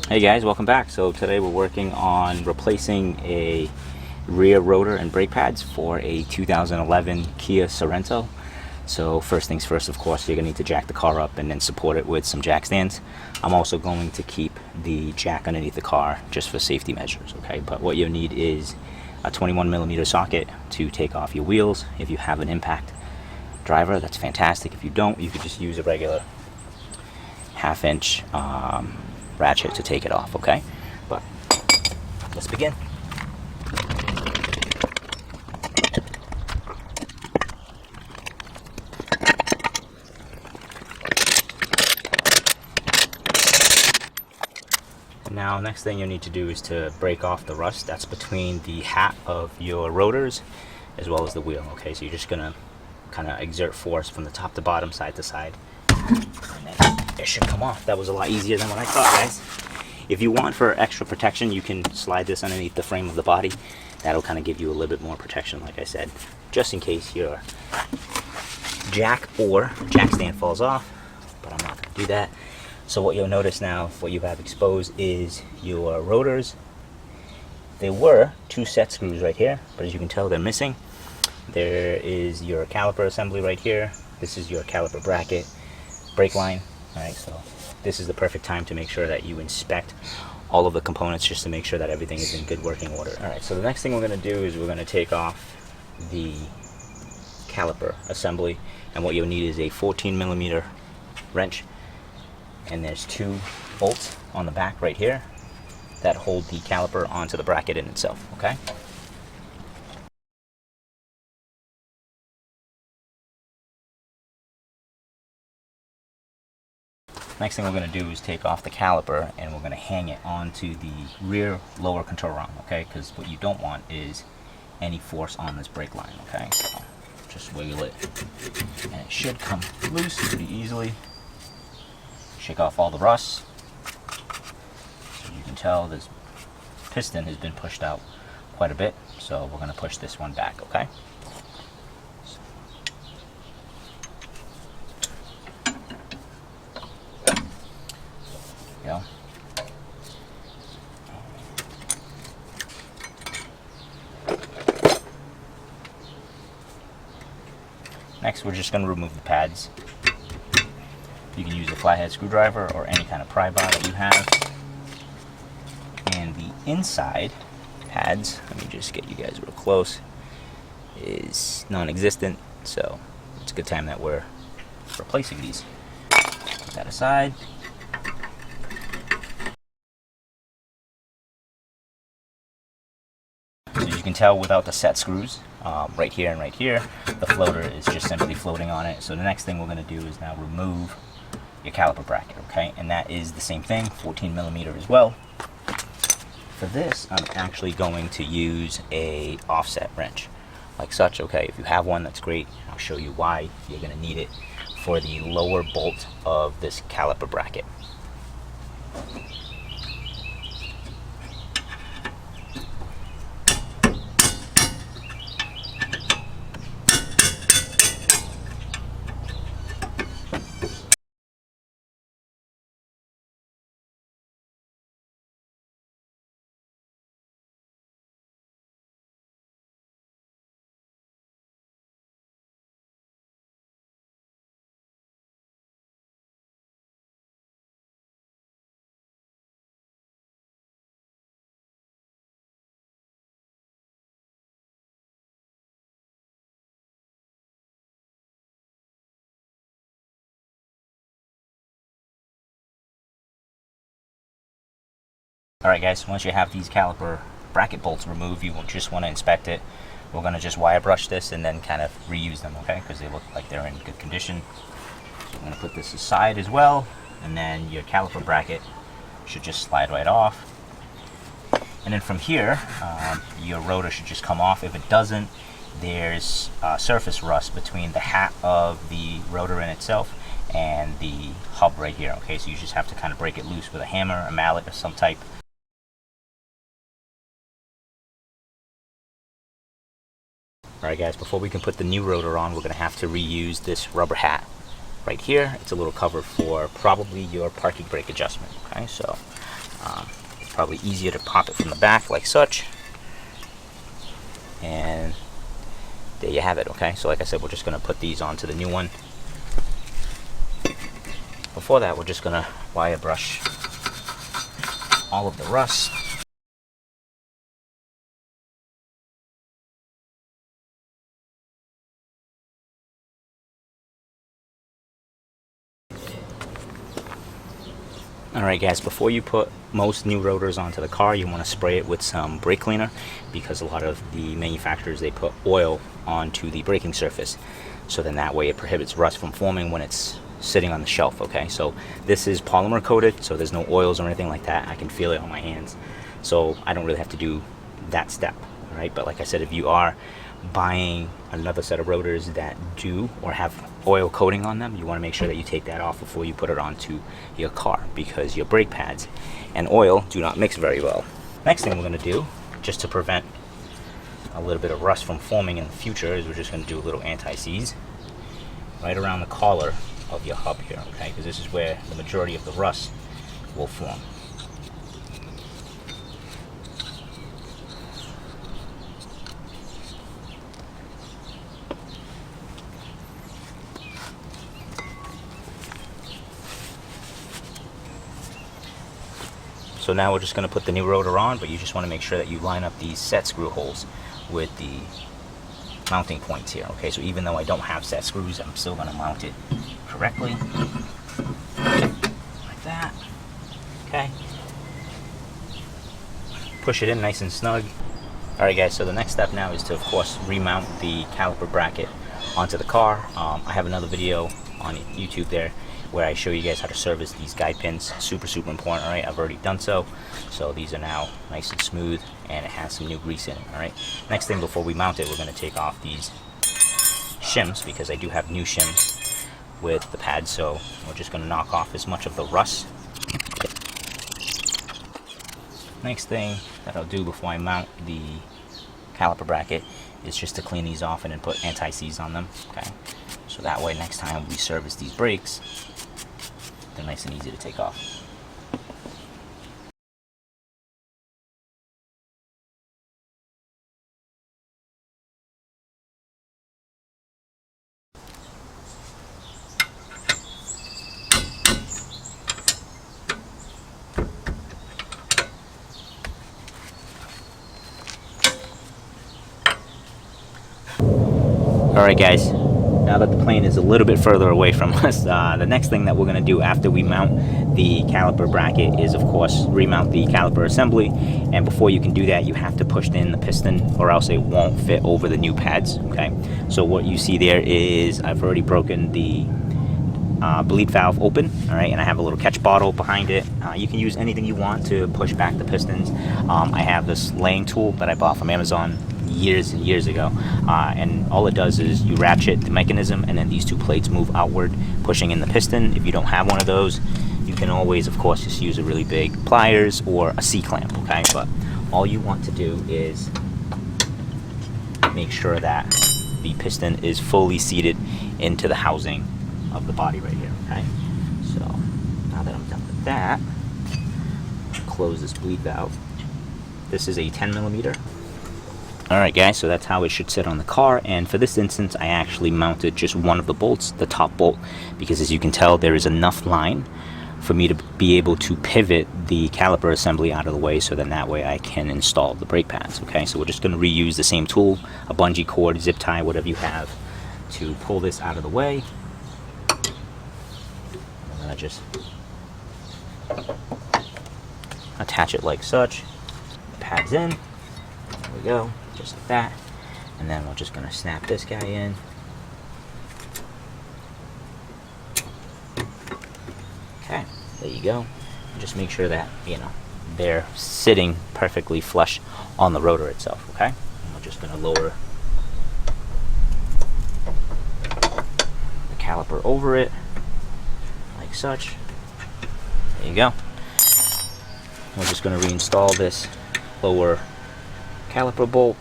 Hey guys, welcome back. So today we're working on replacing a rear rotor and brake pads for a 2011 Kia Sorento. So first things first, of course, you're going to need to jack the car up and then support it with some jack stands. I'm also going to keep the jack underneath the car just for safety measures, okay? But what you'll need is a 21mm socket to take off your wheels. If you have an impact driver, that's fantastic. If you don't, you could just use a regular half-inch ratchet to take it off, okay? But let's begin. Now, next thing you need to do is to break off the rust that's between the hat of your rotors as well as the wheel, okay? So you're just gonna kind of exert force from the top to bottom, side to side, and then it should come off. That was a lot easier than what I thought, guys. If you want for extra protection, you can slide this underneath the frame of the body. That'll kind of give you a little bit more protection, like I said, just in case your jack or jack stand falls off, but I'm not going to do that. So what you'll notice now, what you have exposed is your rotors. There were two set screws right here, but as you can tell, they're missing. There is your caliper assembly right here. This is your caliper bracket, brake line. All right, so this is the perfect time to make sure that you inspect all of the components just to make sure that everything is in good working order. All right, so the next thing we're going to do is we're going to take off the caliper assembly, and what you'll need is a 14mm wrench, and there's two bolts on the back right here that hold the caliper onto the bracket in itself, okay? Next thing we're going to do is take off the caliper and we're going to hang it onto the rear lower control arm, okay? Because what you don't want is any force on this brake line, okay? So just wiggle it and it should come loose pretty easily. Shake off all the rust. So you can tell this piston has been pushed out quite a bit, so we're going to push this one back, okay? Go. Next, we're just going to remove the pads. You can use a flathead screwdriver or any kind of pry bar that you have. And the inside pads, let me just get you guys real close, is non-existent, so it's a good time that we're replacing these. Put that aside. So you can tell without the set screws, right here and right here, the floater is just simply floating on it. So the next thing we're going to do is now remove your caliper bracket, okay? And that is the same thing, 14mm as well. For this, I'm actually going to use a offset wrench, like such, okay? If you have one, that's great. I'll show you why you're going to need it for the lower bolt of this caliper bracket. Alright guys, once you have these caliper bracket bolts removed, you will just want to inspect it. We're going to just wire brush this and then kind of reuse them, okay? Because they look like they're in good condition. So I'm going to put this aside as well, and then your caliper bracket should just slide right off. And then from here, your rotor should just come off. If it doesn't, there's surface rust between the hat of the rotor in itself and the hub right here, okay? So you just have to kind of break it loose with a hammer, a mallet of some type. Alright guys, before we can put the new rotor on, we're going to have to reuse this rubber hat right here. It's a little cover for probably your parking brake adjustment. Okay, so It's probably easier to pop it from the back like such, and there you have it. Okay, so like I said, we're just going to put these onto the new one. Before that, we're just going to wire brush all of the rust. Alright guys, before you put most new rotors onto the car, you want to spray it with some brake cleaner, because a lot of the manufacturers, they put oil onto the braking surface, so then that way it prohibits rust from forming when it's sitting on the shelf. Okay, so this is polymer coated, so there's no oils or anything like that. I can feel it on my hands, so I don't really have to do that step. Alright, but like I said, if you are buying another set of rotors that do or have oil coating on them, you want to make sure that you take that off before you put it onto your car, because your brake pads and oil do not mix very well. Next thing we're going to do, just to prevent a little bit of rust from forming in the future, is we're just going to do a little anti-seize right around the collar of your hub here, okay, because this is where the majority of the rust will form. So now we're just going to put the new rotor on, but you just want to make sure that you line up these set screw holes with the mounting points here. Okay, so even though I don't have set screws, I'm still going to mount it correctly, like that. Okay, push it in nice and snug. Alright guys, so the next step now is to, of course, remount the caliper bracket onto the car. I have another video on YouTube there where I show you guys how to service these guide pins. Super important. Alright, I've already done so. So these are now nice and smooth, and it has some new grease in it. Alright, next thing before we mount it, we're going to take off these shims, because I do have new shims with the pad. So we're just going to knock off as much of the rust. Next thing that I'll do before I mount the caliper bracket is just to clean these off and then put anti-seize on them. Okay, so that way next time we service these brakes, they're nice and easy to take off. Alright guys, now that the plane is a little bit further away from us, the next thing that we're going to do after we mount the caliper bracket is, of course, remount the caliper assembly. And before you can do that, you have to push in the piston, or else it won't fit over the new pads. Okay, so what you see there is I've already broken the bleed valve open. Alright, and I have a little catch bottle behind it. You can use anything you want to push back the pistons. I have this laying tool that I bought from Amazon years and years ago, and all it does is you ratchet the mechanism, and then these two plates move outward, pushing in the piston. If you don't have one of those, you can always, of course, just use a really big pliers or a C-clamp. Okay, but all you want to do is make sure that the piston is fully seated into the housing of the body right here. Okay, so now that I'm done with that, I'll close this bleed valve. This is a 10mm. Alright guys, so that's how it should sit on the car, and for this instance I actually mounted just one of the bolts, the top bolt, because as you can tell there is enough line for me to be able to pivot the caliper assembly out of the way, so then that way I can install the brake pads. Okay, so we're just going to reuse the same tool, a bungee cord, zip tie, whatever you have, to pull this out of the way. I'm going to just attach it like such, the pads in, there we go. Just like that, and then we're just going to snap this guy in. Okay, there you go. And just make sure that, you know, they're sitting perfectly flush on the rotor itself. Okay, and we're just going to lower the caliper over it like such. There you go. We're just going to reinstall this lower caliper bolt.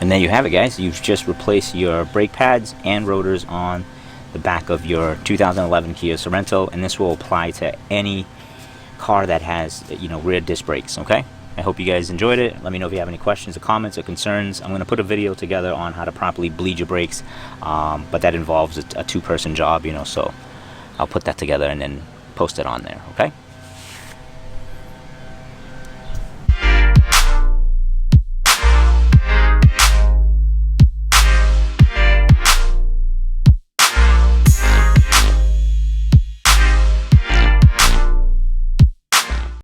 And there you have it, guys. You've just replaced your brake pads and rotors on the back of your 2011 Kia Sorento, and this will apply to any car that has, you know, rear disc brakes. Okay, I hope you guys enjoyed it. Let me know if you have any questions or comments or concerns. I'm going to put a video together on how to properly bleed your brakes, but that involves a two-person job, you know, so I'll put that together and then post it on there. Okay.